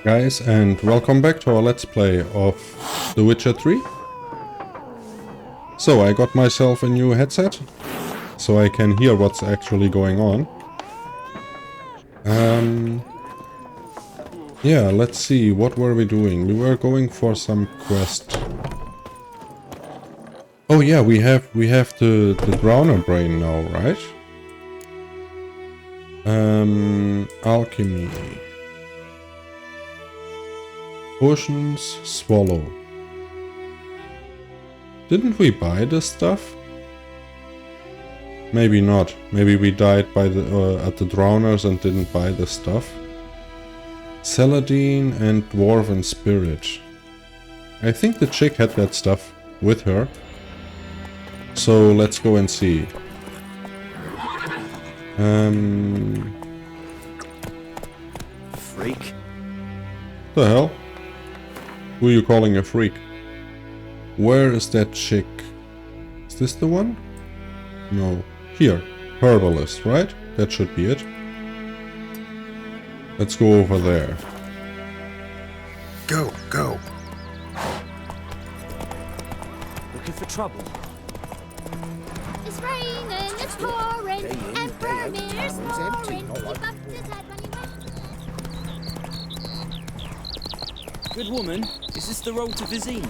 Guys, and welcome back to our Let's Play of The Witcher 3. So, I got myself a new headset, so I can hear what's actually going on. Yeah, let's see, what were we doing? We were going for some quest. Oh yeah, we have the Drowner Brain now, right? Alchemy. Potions, swallow. Didn't we buy this stuff? Maybe not. Maybe we died by the at the drowners and didn't buy the stuff. Celadine and Dwarven Spirit. I think the chick had that stuff with her. So let's go and see. Freak. The hell? Who are you calling a freak? Where is that chick? Is this the one? No. Here. Herbalist, right? That should be it. Let's go over there. Go. Looking for trouble. It's raining, it's pouring, and Vermeer's pouring. He bumped his head when he went. Good woman. Is this the road to Vizine?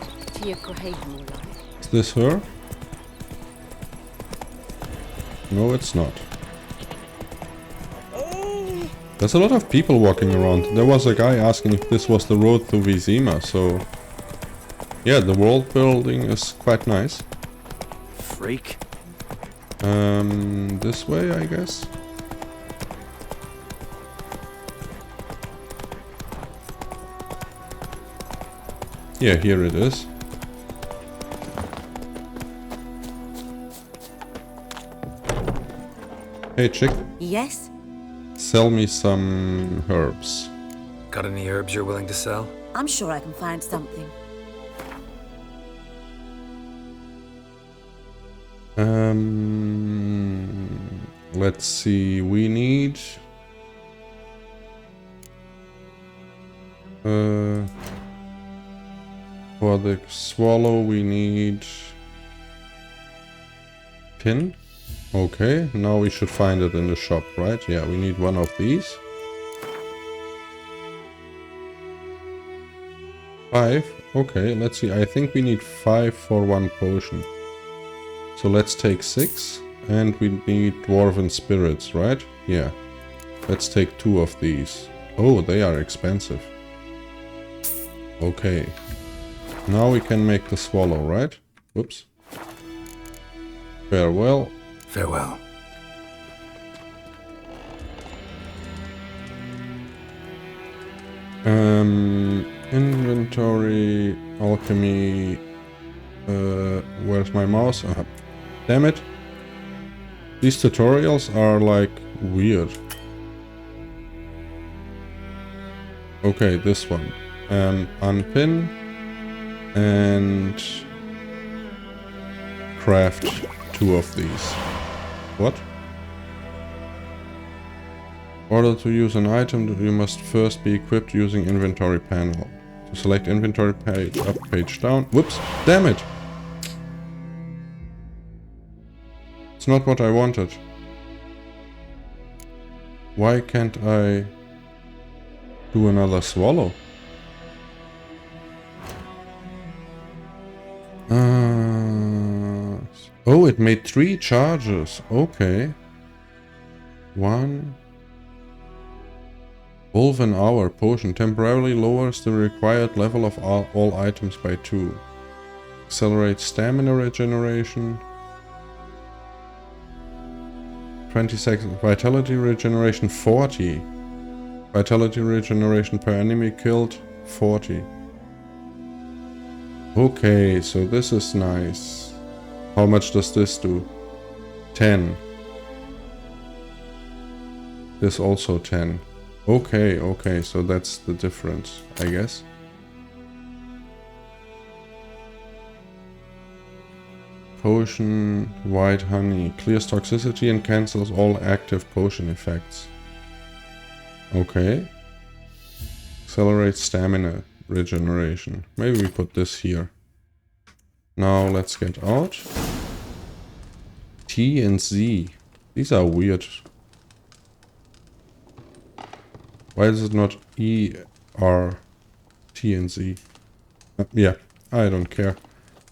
Is this her? No, it's not. There's a lot of people walking around. There was a guy asking if this was the road to Vizima, so... Yeah, the world building is quite nice. Freak. This way, I guess. Yeah, here it is. Hey, chick. Yes? Sell me some herbs. Got any herbs you're willing to sell? I'm sure I can find something. Let's see, we need... for the swallow we need... Pin? Okay, now we should find it in the shop, right? Yeah, we need one of these. 5. Okay, let's see. I think we need 5 for one potion. So let's take 6. And we need Dwarven Spirits, right? Yeah. Let's take 2 of these. Oh, they are expensive. Okay. Now we can make the swallow, right? Whoops. Farewell. Farewell. Inventory, alchemy, where's my mouse? Damn it. These tutorials are like weird. Okay, this one. Unpin and craft 2 of these. What? In order to use an item, you must first be equipped using inventory panel. To select inventory, page up, page down. Whoops! Damn it! It's not what I wanted. Why can't I do another swallow? Oh, it made 3 charges. Okay. 1. Wolven Hour potion temporarily lowers the required level of all items by 2. Accelerates stamina regeneration. 20 seconds. Vitality regeneration 40. Vitality regeneration per enemy killed 40. Okay, so this is nice. How much does this do? 10. This also 10. Okay, so that's the difference, I guess. Potion, white honey. Clears toxicity and cancels all active potion effects. Okay. Accelerate stamina regeneration. Maybe we put this here. Now let's get out. T and Z. These are weird. Why is it not E, R, T and Z? Yeah, I don't care.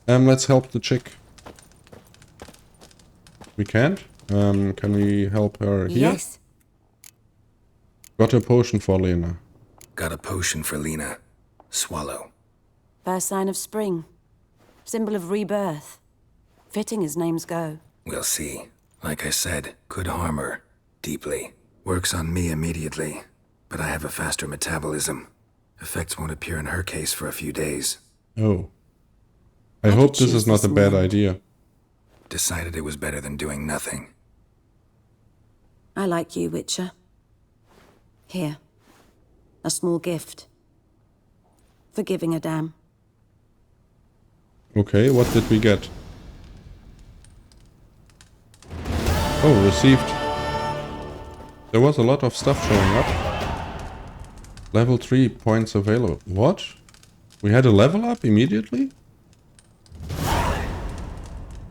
Let's help the chick. We can't? Can we help her here? Yes. Got a potion for Lena. Got a potion for Lena. Swallow. First sign of spring. Symbol of rebirth. Fitting as names go. We'll see. Like I said, could harm her. Deeply. Works on me immediately. But I have a faster metabolism. Effects won't appear in her case for a few days. Oh. I hope this is not a bad idea. Decided it was better than doing nothing. I like you, Witcher. Here. A small gift. For giving a damn. Okay, what did we get? Oh, received. There was a lot of stuff showing up. Level 3 points available. What? We had a level up immediately?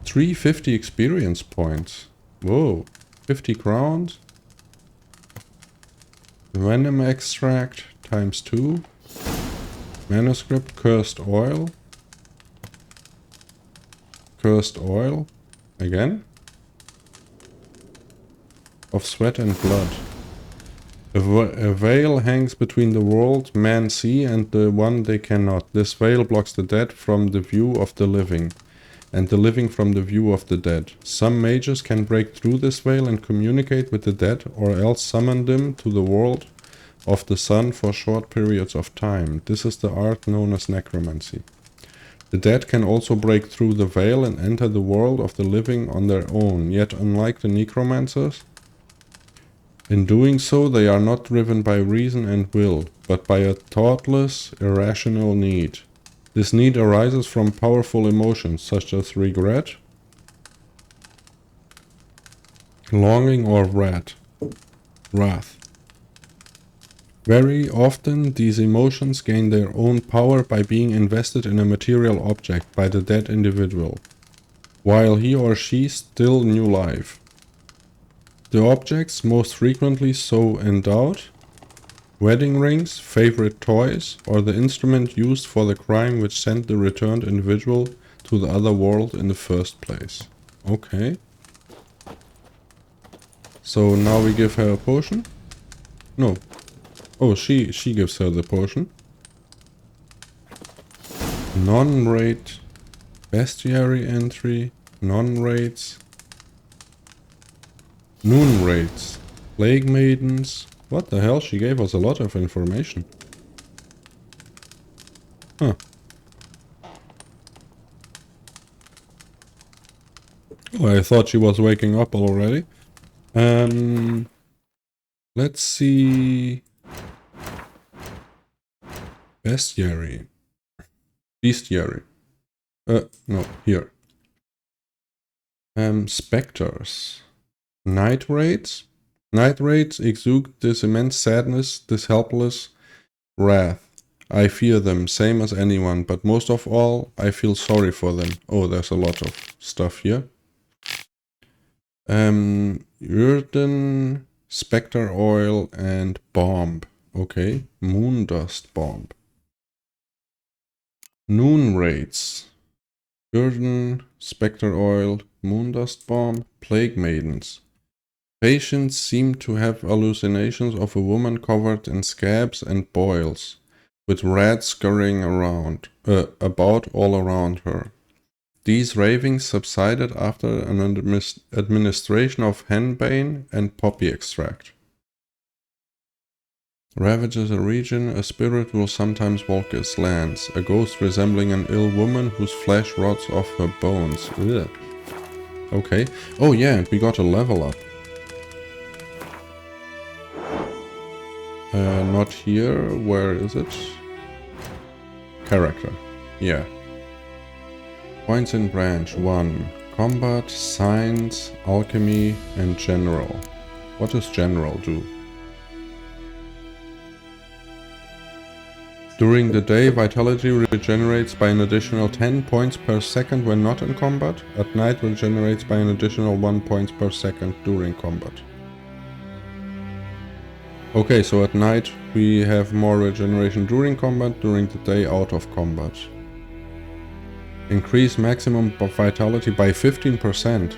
350 experience points. Whoa. 50 crowns. Venom extract times 2. Manuscript, cursed oil. Cursed oil. Again. Of sweat and blood. A veil hangs between the world men see and the one they cannot. This veil blocks the dead from the view of the living, and the living from the view of the dead. Some mages can break through this veil and communicate with the dead, or else summon them to the world of the sun for short periods of time. This is the art known as necromancy. The dead can also break through the veil and enter the world of the living on their own, yet unlike the necromancers, in doing so they are not driven by reason and will, but by a thoughtless, irrational need. This need arises from powerful emotions such as regret, longing, or wrath. Very often these emotions gain their own power by being invested in a material object by the dead individual, while he or she still knew life. The objects most frequently so endowed: wedding rings, favorite toys, or the instrument used for the crime which sent the returned individual to the other world in the first place. Okay. So now we give her a potion? No. Oh, she gives her the potion. Non-raid bestiary entry, non-raids, noon raids, plague maidens. What the hell? She gave us a lot of information. Huh. Oh, I thought she was waking up already. Let's see. Bestiary. Bestiary. No, here. Specters. Night raids. Night raids exude this immense sadness, this helpless wrath. I fear them, same as anyone, but most of all, I feel sorry for them. Oh, there's a lot of stuff here. Urden, Spectre Oil, and Bomb. Okay, Moon Dust Bomb. Noon Raids. Urden, Spectre Oil, Moon Dust Bomb, Plague Maidens. Patients seem to have hallucinations of a woman covered in scabs and boils, with rats scurrying about all around her. These ravings subsided after an administration of henbane and poppy extract. Ravages a region, a spirit will sometimes walk its lands, a ghost resembling an ill woman whose flesh rots off her bones. Ugh. Okay. Oh yeah, and we got a level up. Not here. Where is it? Character. Yeah. Points in branch 1. Combat, Science, Alchemy, and General. What does General do? During the day, vitality regenerates by an additional 10 points per second when not in combat. At night, regenerates by an additional 1 point per second during combat. Okay, so at night we have more regeneration during combat, during the day out of combat. Increase maximum vitality by 15%.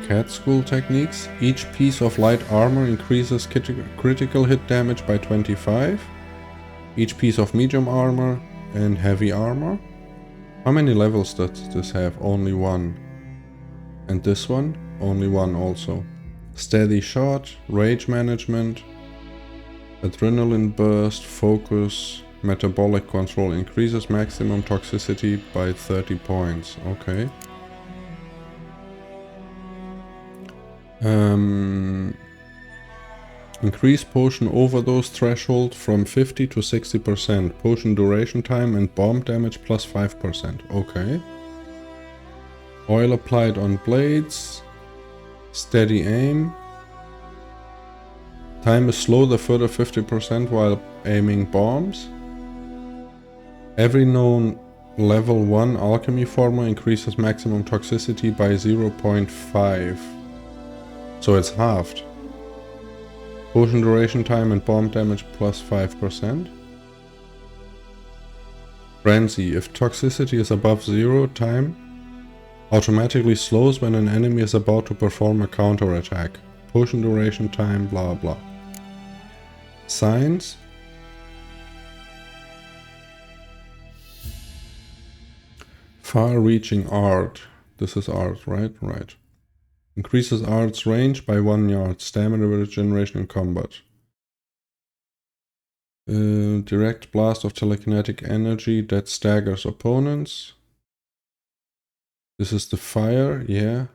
Cat School techniques. Each piece of light armor increases critical hit damage by 25. Each piece of medium armor and heavy armor. How many levels does this have? Only one. And this one? Only one also. Steady shot, rage management, adrenaline burst, focus, metabolic control. Increases maximum toxicity by 30 points. Okay. Increase potion overdose threshold from 50 to 60%. Potion duration time and bomb damage plus 5%. Okay. Oil applied on blades. Steady aim. Time is slow the further 50% while aiming bombs. Every known level 1 alchemy formula increases maximum toxicity by 0.5. So it's halved. Potion duration time and bomb damage plus 5%. Frenzy. If toxicity is above 0, time automatically slows when an enemy is about to perform a counterattack. Potion duration time, blah blah. Signs. Far-reaching art. This is art, right? Right. Increases art's range by 1 yard. Stamina regeneration in combat. Direct blast of telekinetic energy that staggers opponents. This is the fire, yeah.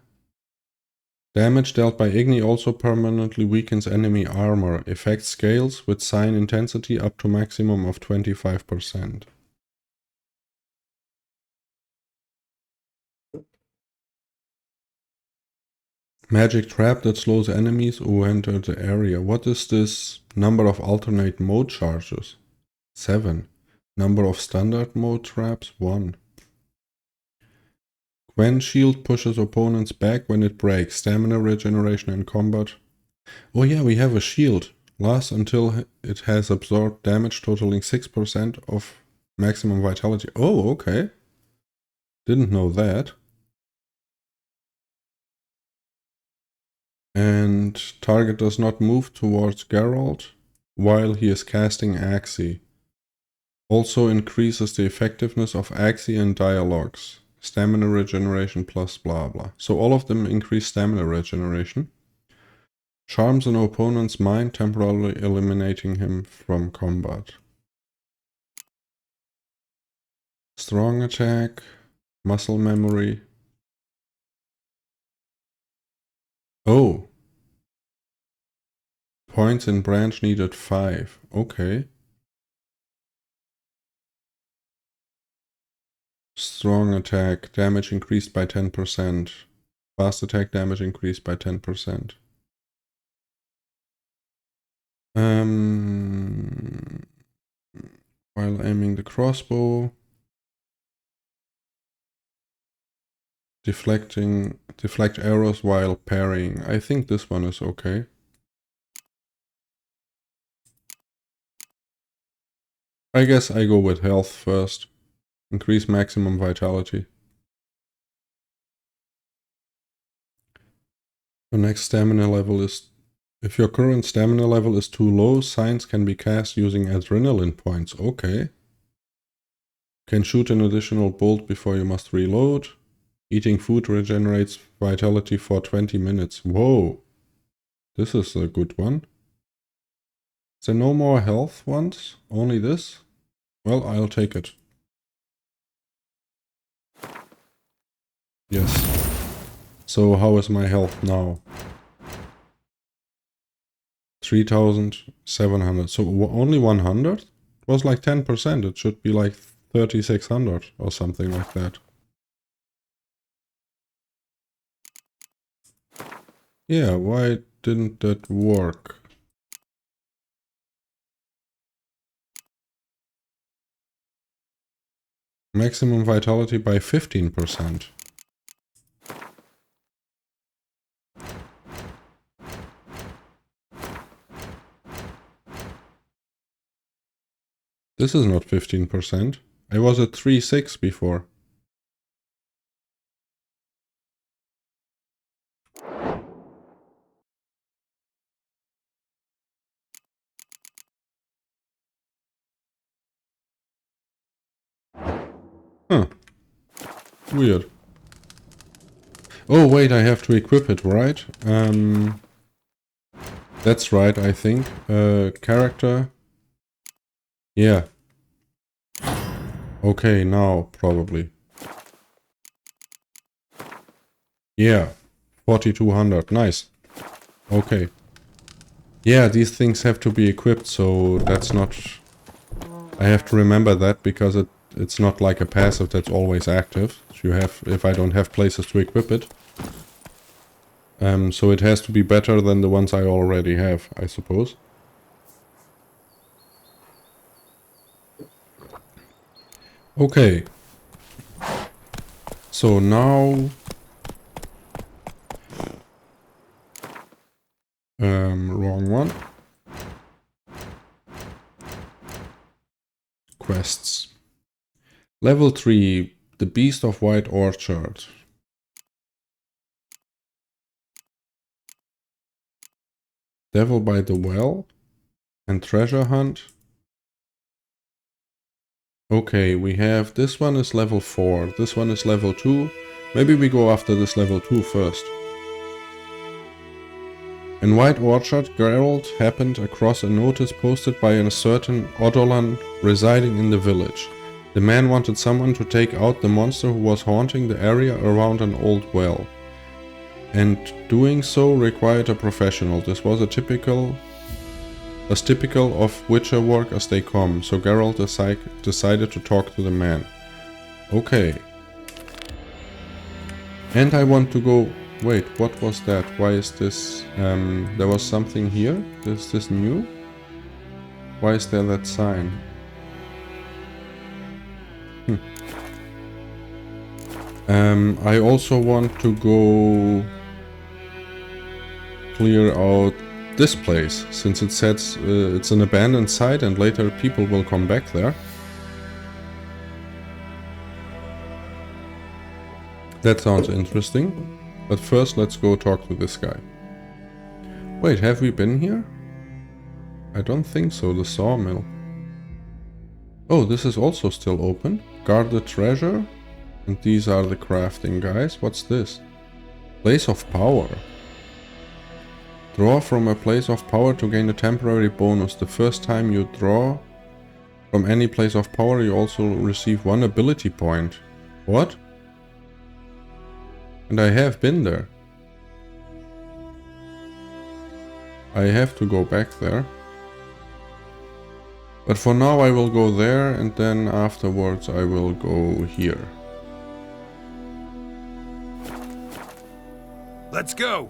Damage dealt by Igni also permanently weakens enemy armor. Effect scales with sign intensity up to maximum of 25%. Magic trap that slows enemies who enter the area. What is this? Number of alternate mode charges? 7. Number of standard mode traps? 1. Gwen shield pushes opponents back when it breaks. Stamina regeneration in combat. Oh yeah, we have a shield. Lasts until it has absorbed damage totaling 6% of maximum vitality. Oh, okay. Didn't know that. And target does not move towards Geralt while he is casting Axii. Also increases the effectiveness of Axii and dialogues. Stamina regeneration plus blah blah. So all of them increase stamina regeneration. Charms an opponent's mind, temporarily eliminating him from combat. Strong attack, muscle memory. Oh. Points in branch needed 5. Okay. Strong attack, damage increased by 10%. Fast attack damage increased by 10%. While aiming the crossbow. Deflect arrows while parrying. I think this one is okay. I guess I go with health first. Increase maximum vitality. The next stamina level is... If your current stamina level is too low, signs can be cast using adrenaline points. Okay. Can shoot an additional bolt before you must reload. Eating food regenerates vitality for 20 minutes. Whoa. This is a good one. Is there no more health ones? Only this? Well, I'll take it. Yes. So how is my health now? 3,700. So only 100? It was like 10%. It should be like 3,600 or something like that. Yeah, why didn't that work? Maximum vitality by 15%. This is not 15%. I was at 3.6 before. Huh. Weird. Oh wait, I have to equip it, right? That's right, I think. Character. Yeah. Okay, now probably. Yeah. 4200. Nice. Okay. Yeah, these things have to be equipped, so that's not... I have to remember that because it's not like a passive that's always active. You have, if I don't have places to equip it. So it has to be better than the ones I already have, I suppose. Okay. So now... wrong one. Quests. Level 3, The Beast of White Orchard. Devil by the Well. And Treasure Hunt. Okay, we have... This one is level 4. This one is level 2. Maybe we go after this level 2 first. In White Orchard, Geralt happened across a notice posted by a certain Odolan residing in the village. The man wanted someone to take out the monster who was haunting the area around an old well. And doing so required a professional. This was as typical of Witcher work as they come, so Geralt decided to talk to the man. Okay. And I want to go... Wait, what was that? Why is this... there was something here? Is this new? Why is there that sign? I also want to go... clear out this place, since it says it's an abandoned site and later people will come back there. That sounds interesting. But first let's go talk to this guy. Wait, have we been here? I don't think so, the sawmill. Oh, this is also still open. Guard the treasure. And these are the crafting guys. What's this? Place of power. Draw from a place of power to gain a temporary bonus. The first time you draw from any place of power, you also receive 1 ability point. What? And I have been there. I have to go back there. But for now I will go there, and then afterwards I will go here. Let's go!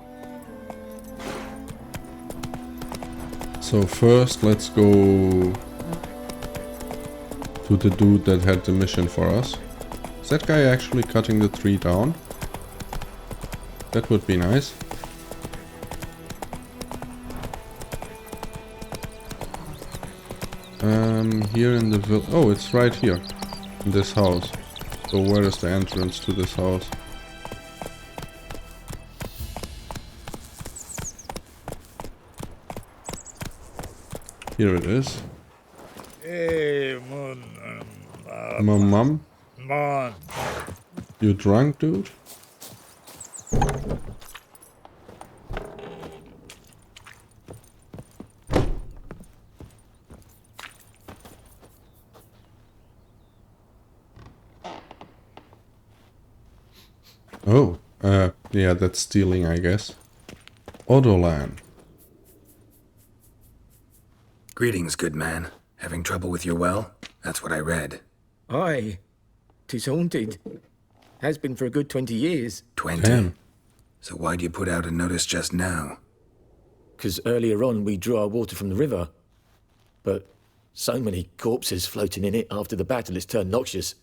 So first let's go to the dude that had the mission for us. Is that guy actually cutting the tree down? That would be nice. Here in the village. Oh, it's right here. In this house. So where is the entrance to this house? Here it is. Hey, Mum? man. You drunk, dude? Oh, yeah, that's stealing, I guess. Odolan. Greetings, good man. Having trouble with your well? That's what I read. Aye. 'Tis haunted. Has been for a good 20 years. 20? Damn. So why'd you put out a notice just now? 'Cause earlier on we drew our water from the river. But so many corpses floating in it after the battle it's turned noxious.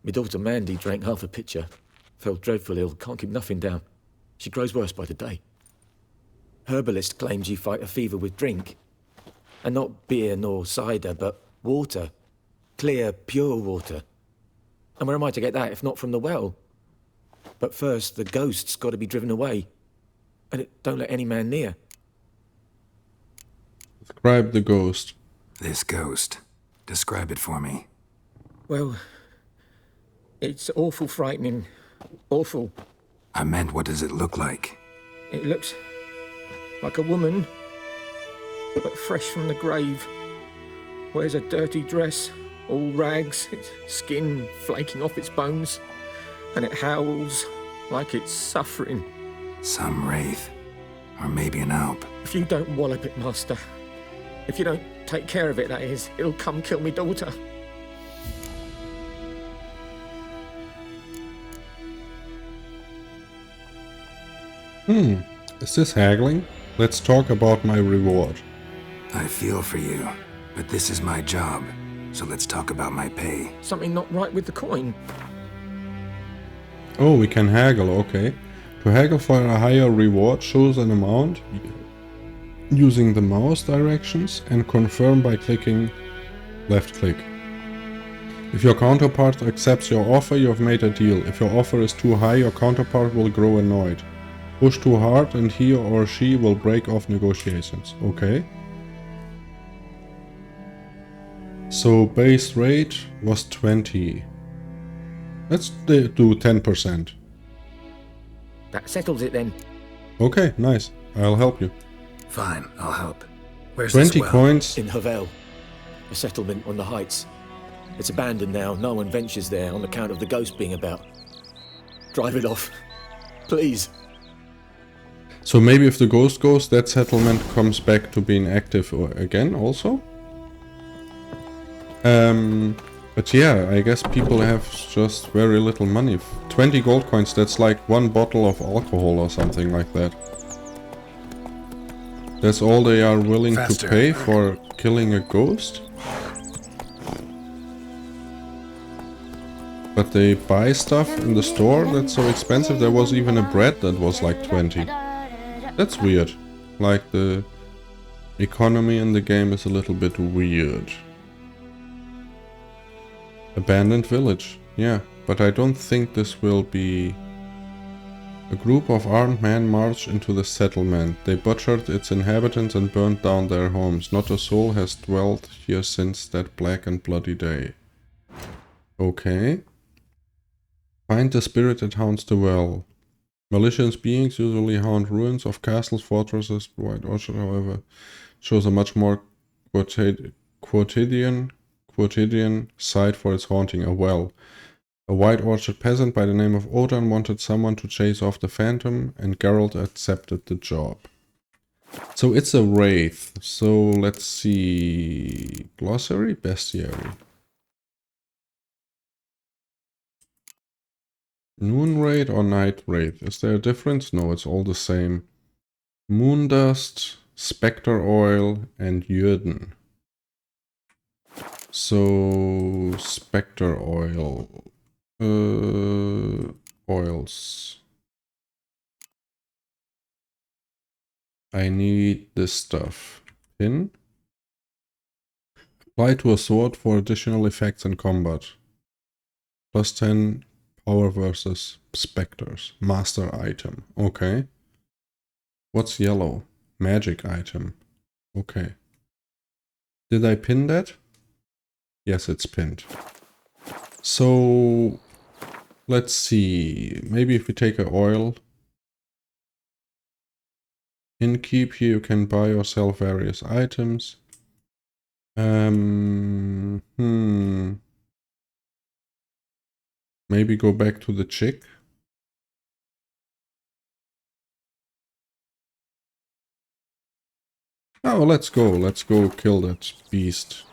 My daughter Mandy drank half a pitcher. Fell dreadful ill, can't keep nothing down. She grows worse by the day. Herbalist claims you fight a fever with drink. And not beer nor cider, but water. Clear, pure water. And where am I to get that if not from the well? But first, the ghost's got to be driven away. And it don't let any man near. Describe the ghost. This ghost. Describe it for me. Well, it's awful frightening. Awful. I meant, what does it look like? It looks like a woman, but fresh from the grave. Wears a dirty dress, all rags, its skin flaking off its bones, and it howls like it's suffering. Some wraith. Or maybe an alp. If you don't wallop it, Master, if you don't take care of it, that is, it'll come kill me daughter. Is this haggling? Let's talk about my reward. I feel for you, but this is my job, so let's talk about my pay. Something not right with the coin. Oh, we can haggle, okay. To haggle for a higher reward, choose an amount using the mouse directions and confirm by clicking left click. If your counterpart accepts your offer, you have made a deal. If your offer is too high, your counterpart will grow annoyed. Push too hard and he or she will break off negotiations. Okay. So base rate was 20. Let's do 10%. That settles it then. Okay, nice. I'll help you. Fine, I'll help. Where's 20 this well? coins. In Havel, a settlement on the heights. It's abandoned now. No one ventures there on account of the ghost being about. Drive it off. Please. So maybe if the ghost goes, that settlement comes back to being active again also? But yeah, I guess people have just very little money. 20 gold coins, that's like one bottle of alcohol or something like that. That's all they are willing Faster. to pay for killing a ghost? But they buy stuff in the store that's so expensive. There was even a bread that was like 20. That's weird. Like the economy in the game is a little bit weird. Abandoned village. Yeah, but I don't think this will be... A group of armed men marched into the settlement. They butchered its inhabitants and burned down their homes. Not a soul has dwelt here since that black and bloody day. Okay. Find the spirit that haunts the well. Malicious beings usually haunt ruins of castles, fortresses. White Orchard, however, shows a much more quotidian site for its haunting, a well. A White Orchard peasant by the name of Odin wanted someone to chase off the phantom, and Geralt accepted the job. So it's a wraith. So let's see... Glossary? Bestiary. Noon Wraith or Night Wraith? Is there a difference? No, it's all the same. Moondust, Spectre Oil, and Jürden. So, Spectre Oil. Oils. I need this stuff. Pin. Apply to a sword for additional effects in combat. Plus 10 power versus specters. Master item. Okay. What's yellow? Magic item. Okay. Did I pin that? Yes, it's pinned. So, let's see. Maybe if we take an oil. In keep here you can buy or sell various items. Maybe go back to the chick. Oh, let's go kill that beast.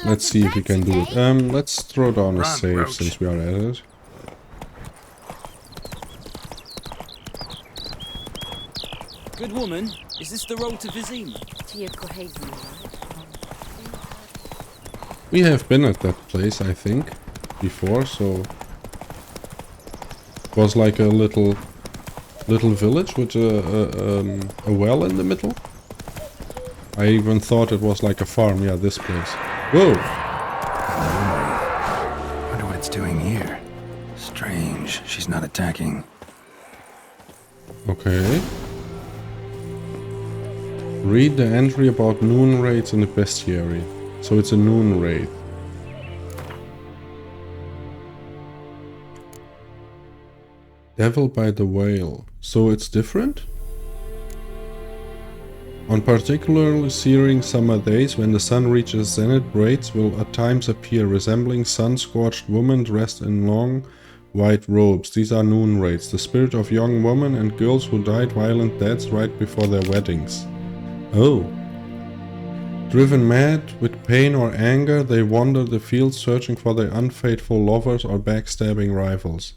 Let's see if we can do it. Let's throw down a save Roach. since we are at it. Good woman, is this the road to Vizima? We have been at that place, I think, before, so... It was like a little village with a well in the middle. I even thought it was like a farm. Yeah, this place. Whoa! Wonder what it's doing here. Strange, she's not attacking. Okay. Read the entry about noon raids in the bestiary. So it's a noon raid. Devil by the Whale. So it's different? On particularly searing summer days, when the sun reaches zenith, raids will at times appear, resembling sun-scorched women dressed in long white robes. These are noon raids, the spirit of young women and girls who died violent deaths right before their weddings. Oh. Driven mad with pain or anger, they wander the fields searching for their unfaithful lovers or backstabbing rivals.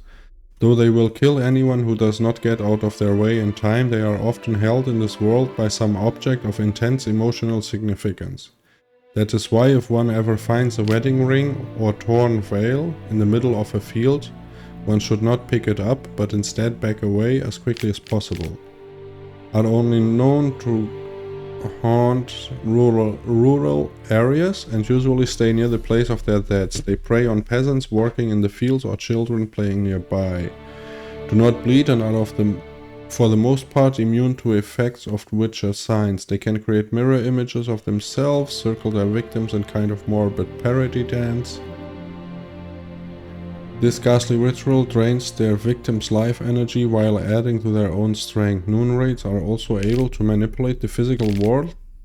Though they will kill anyone who does not get out of their way in time, they are often held in this world by some object of intense emotional significance. That is why if one ever finds a wedding ring or torn veil in the middle of a field, one should not pick it up, but instead back away as quickly as possible. Are only known to haunt rural areas and usually stay near the place of their deaths. They prey on peasants working in the fields or children playing nearby. Do not bleed and are for the most part immune to effects of witcher signs. They can create mirror images of themselves, circle their victims in kind of morbid parody dance. This ghastly ritual drains their victims' life energy while adding to their own strength. Noon raids are also able to manipulate the physical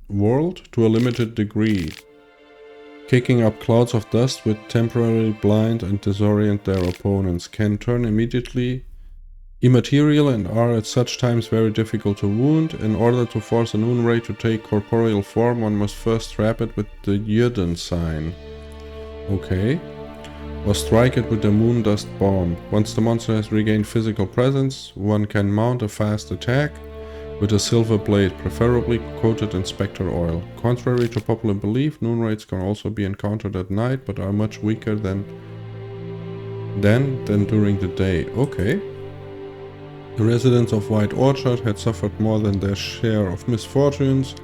world to a limited degree, kicking up clouds of dust which temporarily blind and disorient their opponents, can turn immediately immaterial and are at such times very difficult to wound. In order to force a noon raid to take corporeal form, one must first trap it with the Yrden sign. Okay. Or strike it with the moon dust bomb. Once the monster has regained physical presence, one can mount a fast attack with a silver blade, preferably coated in spectre oil. Contrary to popular belief, noon raids can also be encountered at night, but are much weaker than during the day. Okay. The residents of White Orchard had suffered more than their share of misfortunes.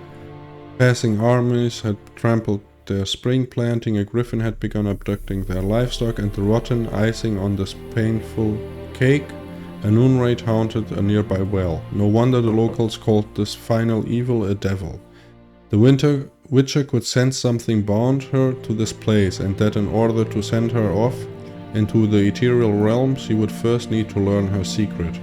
Passing armies had trampled their spring planting, a griffin had begun abducting their livestock, and the rotten icing on this painful cake, a noon raid haunted a nearby well. No wonder the locals called this final evil a devil. The witcher could sense something bound her to this place, and that in order to send her off into the ethereal realms, he would first need to learn her secret.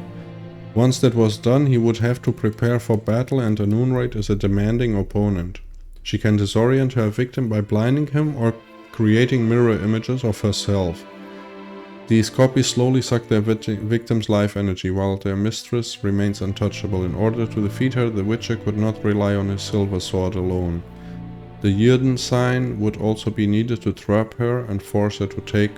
Once that was done, he would have to prepare for battle, and a noon raid is a demanding opponent. She can disorient her victim by blinding him or creating mirror images of herself. These copies slowly suck their victim's life energy, while their mistress remains untouchable. In order to defeat her, the witcher could not rely on his silver sword alone. The Yrden sign would also be needed to trap her and force her to take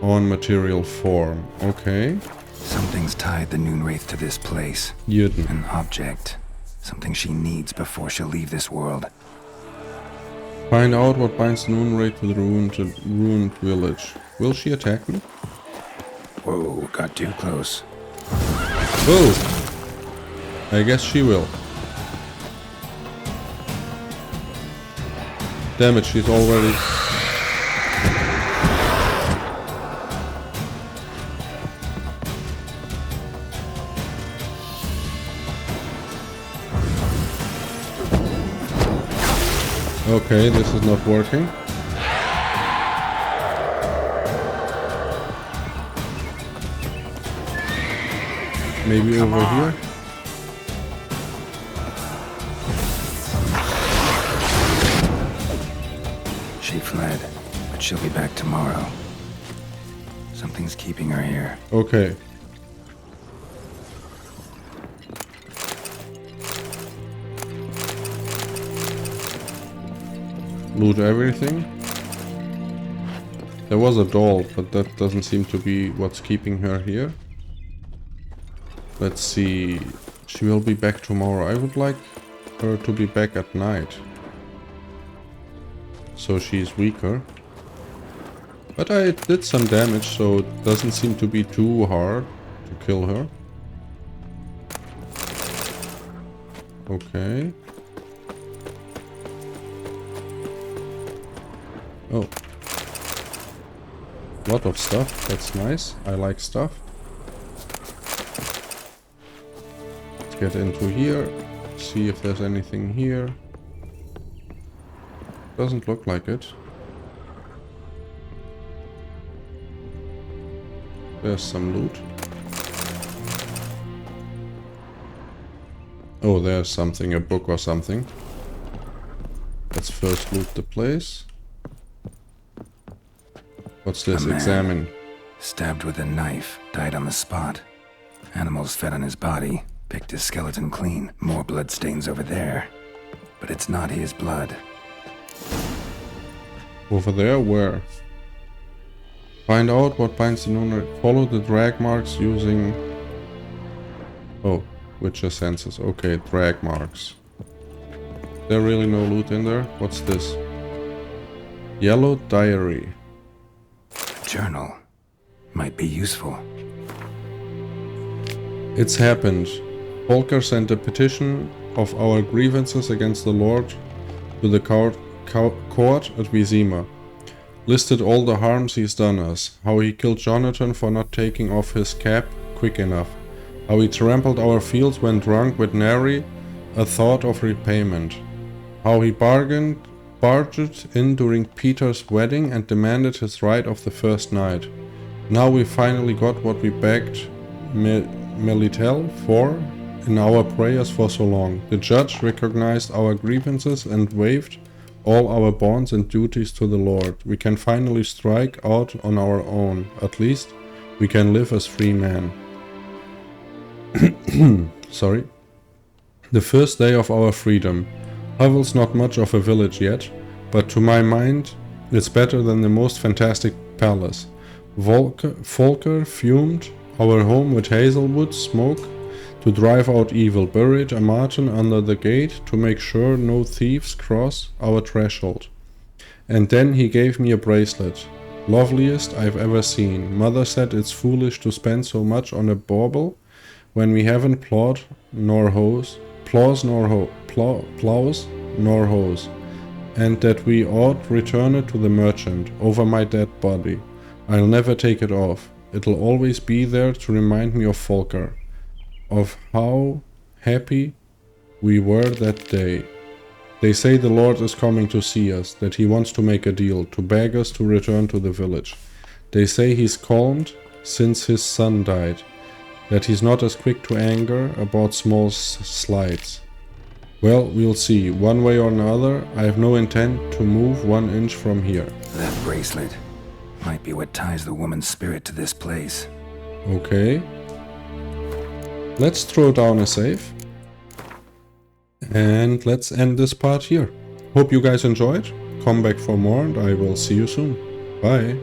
on material form. Okay. Something's tied the noon wraith to this place. Yrden. An object. Something she needs before she'll leave this world. Find out what binds the noon raid to the ruined village. Will she attack me? Whoa, got too close. Whoa! I guess she will. Damn it, she's already... Okay, this is not working. Maybe over here? She fled, but she'll be back tomorrow. Something's keeping her here. Okay. Loot everything. There was a doll, but that doesn't seem to be what's keeping her here. Let's see. She will be back tomorrow. I would like her to be back at night. so she's weaker. But I did some damage, so it doesn't seem to be too hard to kill her. Okay. Oh. Lot of stuff, that's nice. I like stuff. Let's get into here, see if there's anything here. Doesn't look like it. There's some loot. Oh, there's something, a book or something. Let's first loot the place. What's this? A man. Examine. Stabbed with a knife, died on the spot. Animals fed on his body, picked his skeleton clean. More blood stains over there. But it's not his blood. Over there? Where? Find out what binds the owner. Follow the drag marks using... Oh, Witcher senses. Okay, drag marks. There really no loot in there? What's this? Yellow diary. A journal. Might be useful. It's happened. Volker sent a petition of our grievances against the Lord to the court at Vizima. Listed all the harms he's done us. How he killed Jonathan for not taking off his cap quick enough. How he trampled our fields when drunk with nary a thought of repayment. How he barged in during Peter's wedding and demanded his right of the first night. Now we finally got what we begged Melitel for in our prayers for so long. The judge recognized our grievances and waived all our bonds and duties to the Lord. We can finally strike out on our own. At least we can live as free men. Sorry. The first day of our freedom. Havel's not much of a village yet, but to my mind it's better than the most fantastic palace. Volker fumed our home with hazelwood smoke to drive out evil, buried a marten under the gate to make sure no thieves cross our threshold. And then he gave me a bracelet. Loveliest I've ever seen. Mother said it's foolish to spend so much on a bauble when we haven't plows nor hoes, and that we ought return it to the merchant over my dead body. I'll never take it off. It'll always be there to remind me of Volker, of how happy we were that day. They say the Lord is coming to see us, that he wants to make a deal, to beg us to return to the village. They say he's calmed since his son died, that he's not as quick to anger about small slights. Well, we'll see. One way or another, I have no intent to move 1 inch from here. That bracelet might be what ties the woman's spirit to this place. Okay. Let's throw down a save. And let's end this part here. Hope you guys enjoyed. Come back for more and I will see you soon. Bye.